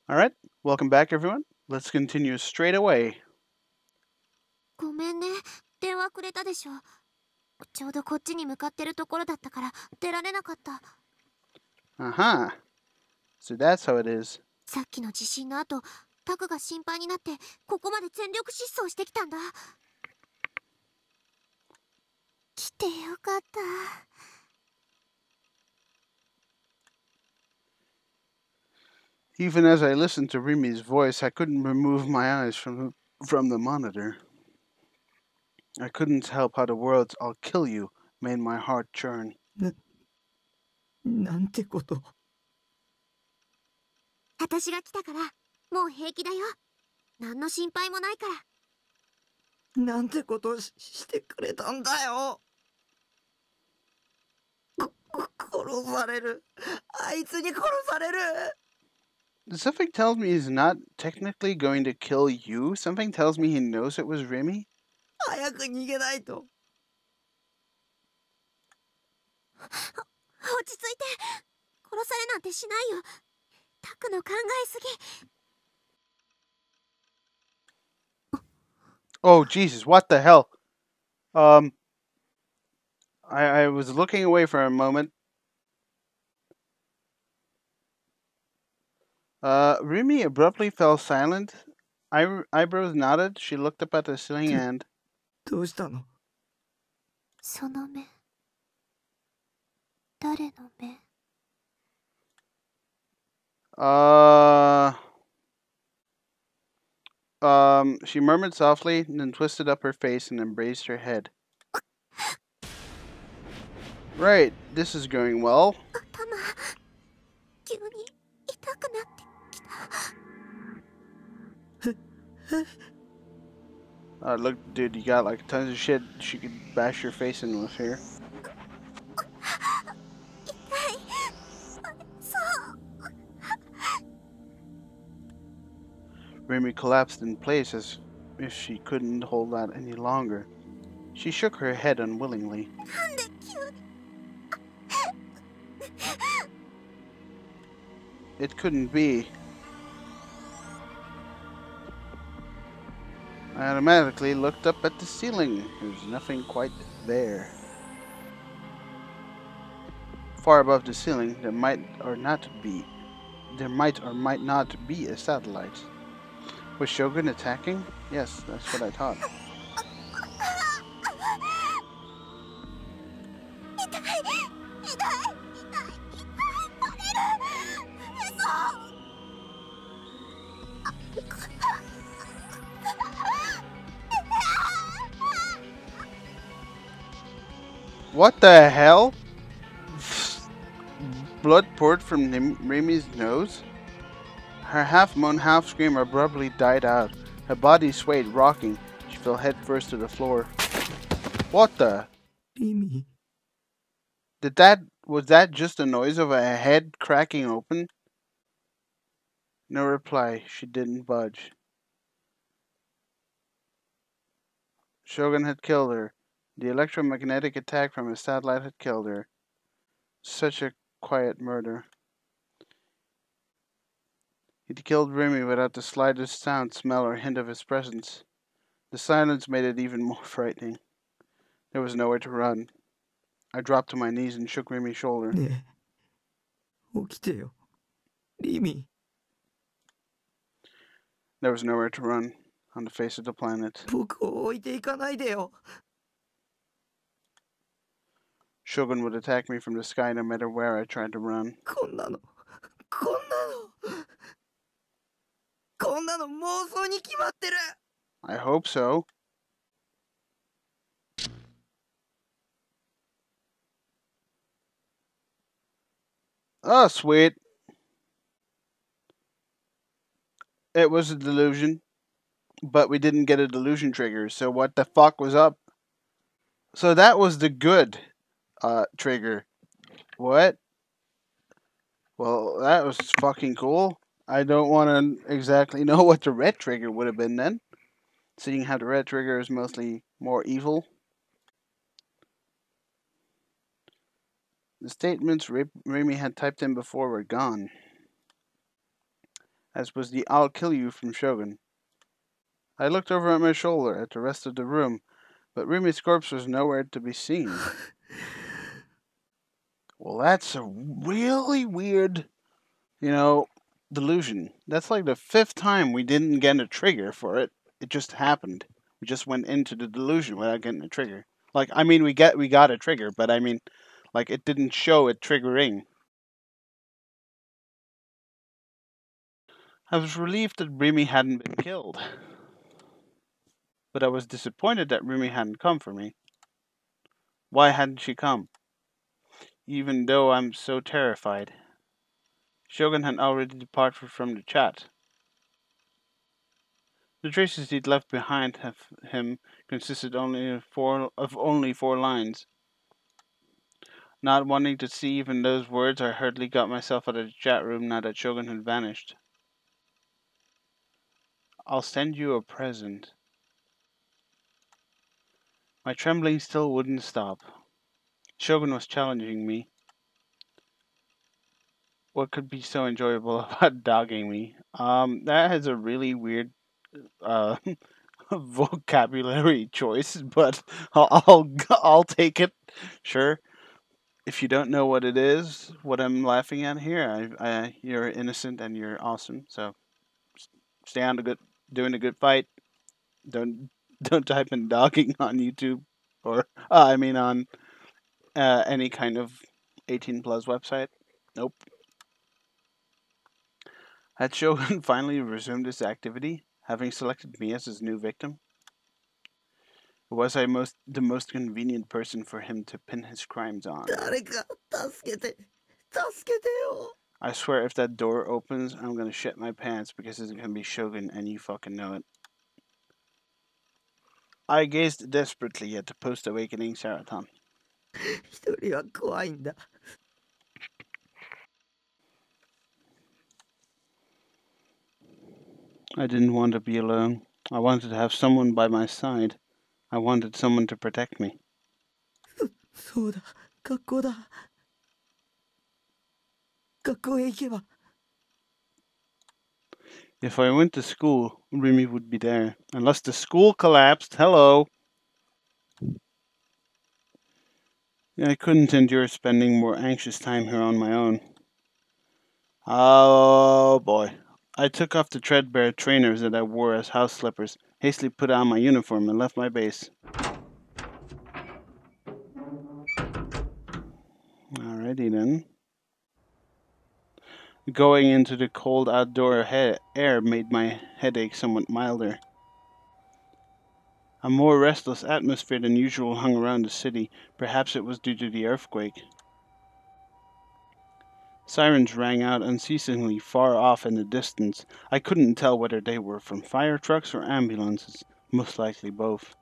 Alright, welcome back everyone. Let's continue straight away. ごめんね。電話くれたでしょ。ちょうどこっちに向かってるところだったから出られなかった。Uh-huh. So that's how it is. さっきの地震の後、タクが心配になってここまで全力疾走してきたんだ。来てよかった。Even as I listened to Rimi's voice, I couldn't remove my eyes from the monitor. I couldn't help how the words "I'll kill you" made my heart churn. なんてこと。私が来たからもう平気だよ。何の心配もないから。なんてことしてくれたんだよ。殺される。あいつに殺される。Something tells me he's not technically going to kill you. Something tells me he knows it was Rimi. 早く逃げないと。落ち着いて。殺されなんてしないよ。タクの考えすぎ。Oh Jesus, what the hell? I was looking away for a moment. Rimi abruptly fell silent. Eyebrows nodded. She looked up at the ceiling and... どうしたの？その目。誰の目？ She murmured softly, and then twisted up her face and embraced her head. Right, this is going well. 頭、急に痛くなってきた。Look, dude, you got like tons of shit she could bash your face in with here. 痛い。そう。Rimi collapsed in place as if she couldn't hold out any longer. She shook her head unwillingly. なんで急に。It couldn't be. I automatically looked up at the ceiling. There was nothing quite there. Far above the ceiling, there might or might not be a satellite. Was Shogun attacking? Yes, that's what I thought. 痛い。痛い。痛い。痛い。バレる。嘘。What the hell? Blood poured from Rimi's nose. Her half-moan, half-scream abruptly died out. Her body swayed, rocking. She fell headfirst to the floor. What the? リミ。 Was that just the noise of a head cracking open? No reply. She didn't budge. Shogun had killed her. The electromagnetic attack from his satellite had killed her. Such a quiet murder. He'd killed Rimi without the slightest sound, smell, or hint of his presence. The silence made it even more frightening. There was nowhere to run. I dropped to my knees and shook Rimi's shoulder. ねえ、起きてよ。リミ。 There was nowhere to run on the face of the planet. 僕を置いていかないでよ。 Shogun would attack me from the sky no matter where I tried to run. こんなの妄想に決まってる。 I hope so. Oh, sweet. It was a delusion, but we didn't get a delusion trigger, so what the fuck was up? So that was the good trigger. What? Well, that was fucking cool. I don't want to exactly know what the red trigger would have been then, seeing how the red trigger is mostly more evil. The statements Rimi had typed in before were gone. as was the "I'll kill you" from Shogun. I looked over at my shoulder at the rest of the room, but Rumi's corpse was nowhere to be seen. Well, that's a really weird, delusion. That's like the 5th time we didn't get a trigger for it. It just happened. We just went into the delusion without getting a trigger. Like, I mean, we got a trigger, but I mean, like, it didn't show it triggering. I was relieved that Remy hadn't been killed, but I was disappointed that Remy hadn't come for me. Why hadn't she come? Even though I'm so terrified. Shogun had already departed from the chat. The traces he'd left behind him consisted only of only 4 lines. Not wanting to see even those words, I hurriedly got myself out of the chat room now that Shogun had vanished. I'll send you a present. My trembling still wouldn't stop. Shogun was challenging me. What could be so enjoyable about dogging me? That has a really weird uh, vocabulary choice, but I'll take it. Sure. If you don't know what it is, what I'm laughing at here, you're innocent and you're awesome. So stay on doing a good fight. Don't don't type in dogging on YouTube or on any kind of 18 plus website. Nope. Had Shogun finally resumed his activity, having selected me as his new victim? Was I the most convenient person for him to pin his crimes on? 誰か助けてよ I swear if that door opens, I'm gonna shit my pants because it's gonna be Shogun and you fucking know it. I gazed desperately at the post-awakening Saraton. 一人は怖いんだ I didn't want to be alone. I wanted to have someone by my side. I wanted someone to protect me. そうだ学校だ学校へ行けば If I went to school, Remy would be there. Unless the school collapsed. Hello. I couldn't endure spending more anxious time here on my own. Oh boy. I took off the threadbare trainers that I wore as house slippers, hastily put on my uniform, and left my base. Alrighty then. Going into the cold outdoor air made my headache somewhat milder. A more restless atmosphere than usual hung around the city. Perhaps it was due to the earthquake. Sirens rang out unceasingly far off in the distance. I couldn't tell whether they were from fire trucks or ambulances, most likely both.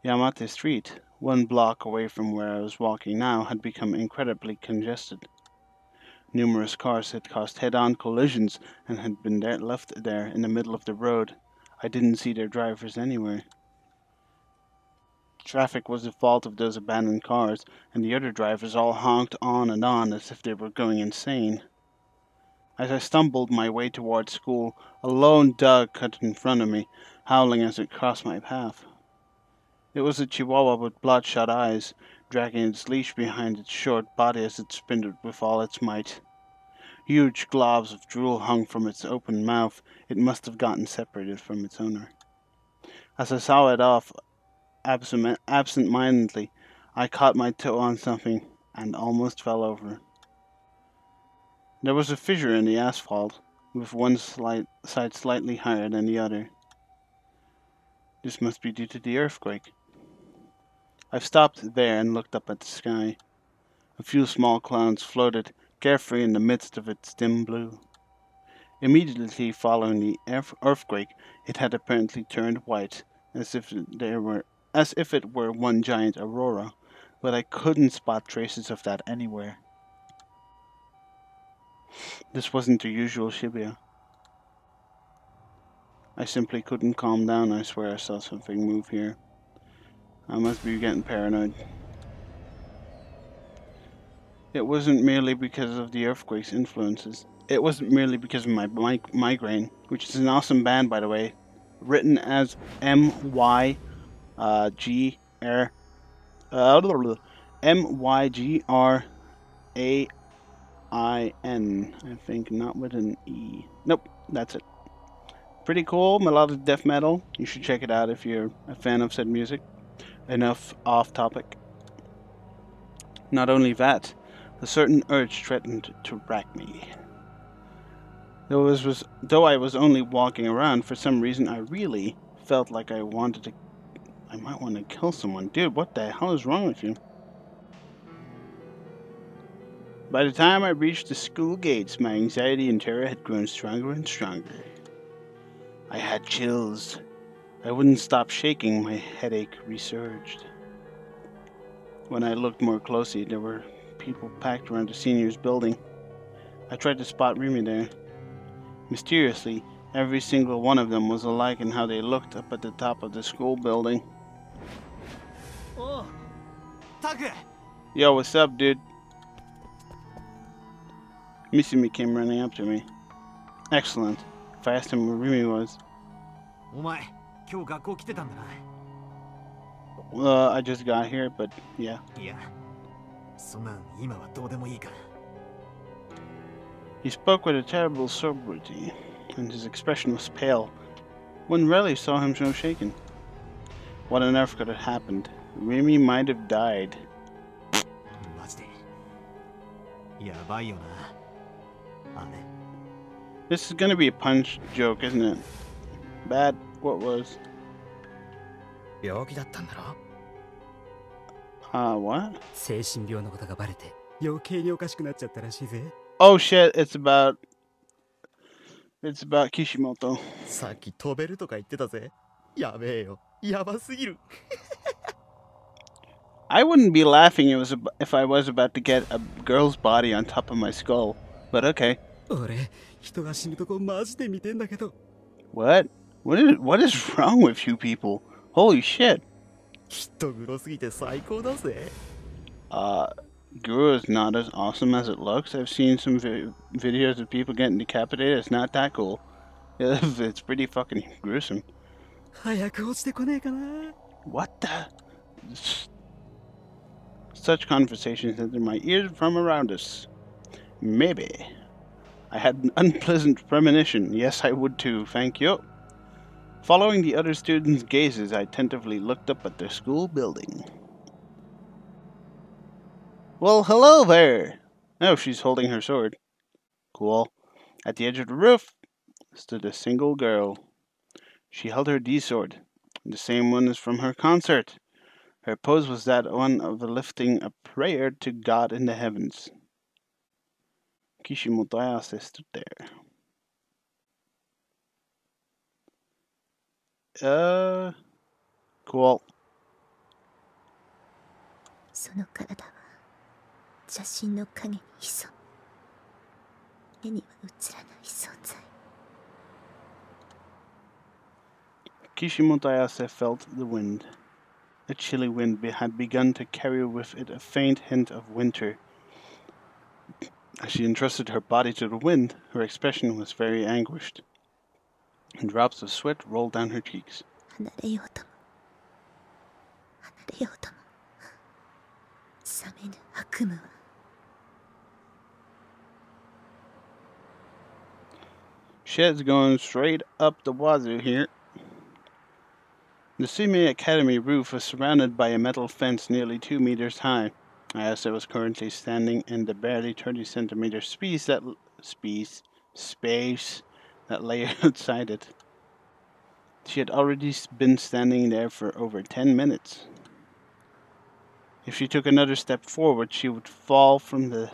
Yamate Street, 1 block away from where I was walking now, had become incredibly congested. Numerous cars had caused head-on collisions and had been left there in the middle of the road. I didn't see their drivers anywhere. Traffic was the fault of those abandoned cars, and the other drivers all honked on and on as if they were going insane. As I stumbled my way toward school, a lone dog cut in front of me, howling as it crossed my path. It was a chihuahua with bloodshot eyes, dragging its leash behind its short body as it sprinted with all its might. Huge globs of drool hung from its open mouth. It must have gotten separated from its owner. As I saw it off, absent-mindedly, I caught my toe on something and almost fell over. There was a fissure in the asphalt, with one side slightly higher than the other. This must be due to the earthquake. I stopped there and looked up at the sky. A few small clouds floated carefree in the midst of its dim blue. Immediately following the earthquake, it had apparently turned white, as if it were one giant aurora, but I couldn't spot traces of that anywhere. This wasn't the usual Shibuya. I simply couldn't calm down. I swear I saw something move here. I must be getting paranoid. It wasn't merely because of the earthquake's influences. It wasn't merely because of my migraine, which is an awesome band, by the way. Written as M-Y-G-R... M-Y-G-R-A-I-N. I think, not with an E. Nope, that's it. Pretty cool, melodic death metal. You should check it out if you're a fan of said music. Enough off topic. Not only that, a certain urge threatened to rack me. Though I was only walking around, for some reason I really felt like I might want to kill someone. Dude, what the hell is wrong with you? By the time I reached the school gates, my anxiety and terror had grown stronger and stronger. I had chills. I wouldn't stop shaking, my headache resurged. When I looked more closely, there were people packed around the seniors' building. I tried to spot Remy there. Mysteriously, every single one of them was alike in how they looked up at the top of the school building. Oh, Taku! Yo, what's up, dude? Misumi came running up to me. Excellent. If I asked him where Remy was. お前、今日学校来てたんだな。I just got here, but yeah. いや、そんなん今はどうでもいいから。He spoke with a terrible sobriety, and his expression was pale. One rarely saw him so shaken. What on earth could have happened? Remy might have died. マジで。やばいよな。あれ。This is gonna be a punch joke, isn't it? Bad. What was? 病気だったんだろ What? 精神病のことがバレて余計におかしくなっちゃったらしいぜ。Oh shit! It's about Kishimoto. さっき飛べるとか言ってたぜ。やべえよ。やばすぎる。I wouldn't be laughing if I was about to get a girl's body on top of my skull, but okay. 俺、人が死ぬとこマジで見てんだけど。What? What is wrong with you people? Holy shit! きっとグロすぎて最高だぜ。Guro is not as awesome as it looks. I've seen some videos of people getting decapitated. It's not that cool. It's pretty fucking gruesome. 早く落ちてこねえかな。What the? Such conversations enter my ears from around us. Maybe. I had an unpleasant premonition. Yes, I would too, thank you. Following the other students' gazes, I attentively looked up at their school building. Well, hello there! Oh, she's holding her sword. Cool. At the edge of the roof stood a single girl. She held her D-sword, the same one as from her concert. Her pose was that one of lifting a prayer to God in the heavens. Kishimoto Ayase stood there. Cool. その体は写真の影に潜む目には映らない存在。 Kishimoto Ayase felt the wind. A chilly wind had begun to carry with it a faint hint of winter. As she entrusted her body to the wind, her expression was very anguished, and drops of sweat rolled down her cheeks. 離れようとも離れようとも冷めぬ悪夢は Shit's going straight up the wazoo here. The Sume Academy roof was surrounded by a metal fence nearly 2 meters high. Ayase was currently standing in the barely 30-centimeter space that lay outside it. She had already been standing there for over 10 minutes. If she took another step forward, she would fall from the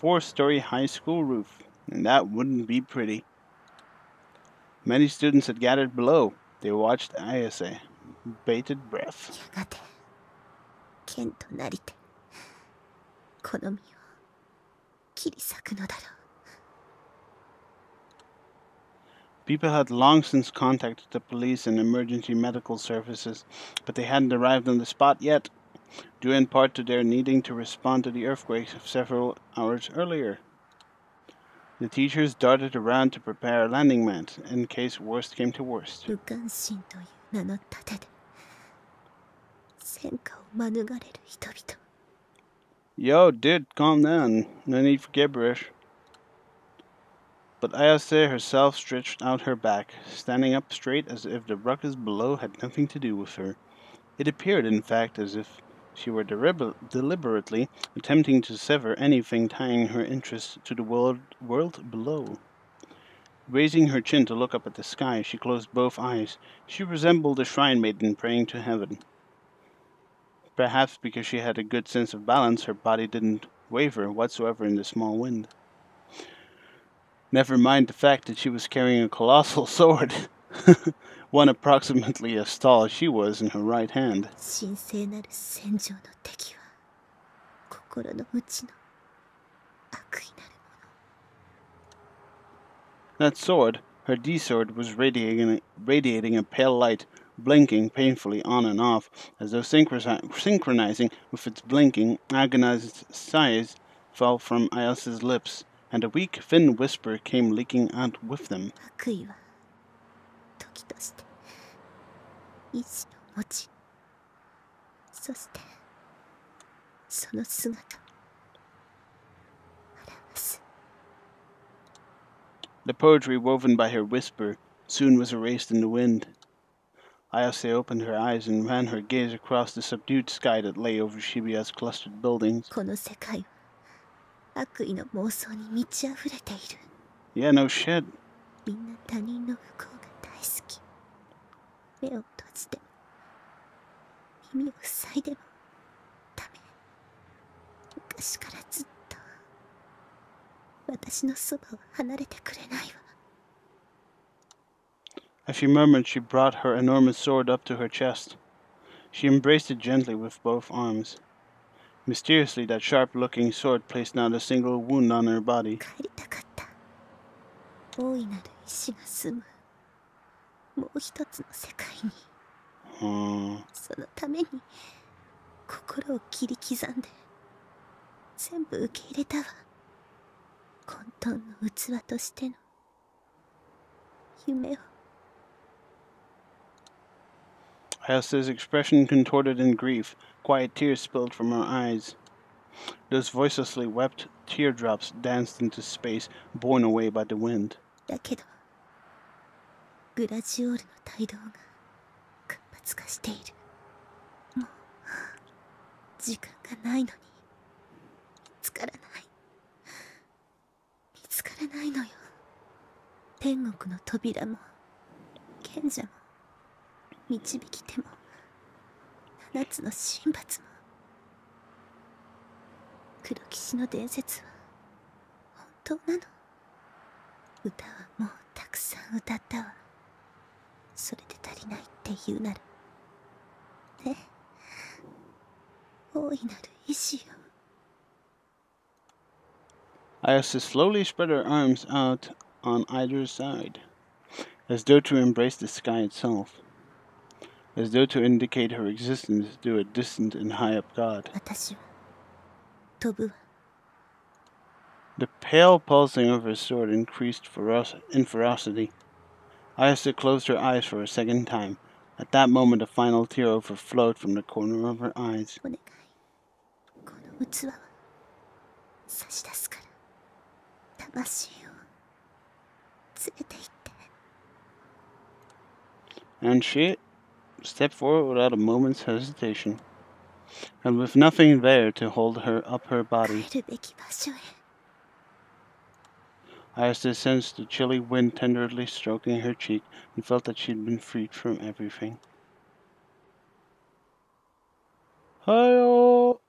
4-story high school roof, and that wouldn't be pretty. Many students had gathered below. They watched Ayase, bated breath. やがて剣となりてこの身を切り裂くのだろう。 People had long since contacted the police and emergency medical services, but they hadn't arrived on the spot yet. due in part to their needing to respond to the earthquakes of several hours earlier. The teachers darted around to prepare landing mats in case worst came to worst. 無関心という名の盾で戦火を免れる人々。 Yo, dude, calm down. No need for gibberish. But Ayase herself stretched out her back, standing up straight as if the ruckus below had nothing to do with her. It appeared, in fact, as if she were deliberately attempting to sever anything tying her interest to the world below. Raising her chin to look up at the sky, she closed both eyes. She resembled a shrine maiden praying to heaven. Perhaps because she had a good sense of balance, her body didn't waver whatsoever in the small wind. Never mind the fact that she was carrying a colossal sword, one approximately as tall as she was in her right hand. 神聖なる戦場の敵は心の内の悪意なる That sword, her D-sword, was radiating a pale light, blinking painfully on and off, as though synchronizing with its blinking, agonized sighs fell from Ayase's lips, and a weak, thin whisper came leaking out with them. 悪意は時として意志を持ち、そしてその姿を表す。 The poetry woven by her whisper soon was erased in the wind. Ayase opened her eyes and ran her gaze across the subdued sky that lay over Shibuya's clustered buildings. この世界は悪意の妄想に満ち溢れている。 Yeah, no shit. みんな他人の不幸が大好き。目を閉じても耳を塞いでもダメ。昔からずっと私のそばを離れてくれないわ。 As she murmured, she brought her enormous sword up to her chest. She embraced it gently with both arms. Mysteriously, that sharp-looking sword placed not a single wound on her body. 帰りたかった。大いなる意志が住むもう一つの世界に。そのために心を切り刻んで全部受け入れたわ。混沌の器としての夢を。 Ayase's expression contorted in grief. Quiet tears spilled from her eyes. Those voicelessly wept teardrops danced into space, borne away by the wind. だけどグラジオールの帯同が活発化している。もう時間がないのに見つからない。見つからないのよ。天国の扉も賢者も導き手も七つの神罰も。黒騎士の伝説は本当なの？歌はもうたくさん歌ったわ。それで足りないって言うならね、大いなる意志よ。 Ayase slowly spread her arms out on either side, as though to embrace the sky itself, as though to indicate her existence to a distant and high-up god. 私は飛ぶわ。 The pale pulsing of her sword increased in ferocity. Ayase closed her eyes for a second time. At that moment, a final tear overflowed from the corner of her eyes. お願い、この器は差し出すから、魂を連れて行って。 And she stepped forward without a moment's hesitation, and with nothing there to hold her up her body. 帰るべき場所へ。 Ayase sensed the chilly wind tenderly stroking her cheek and felt that she had been freed from everything. Hi-yo!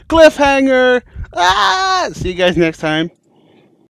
Cliffhanger! Ah! See you guys next time.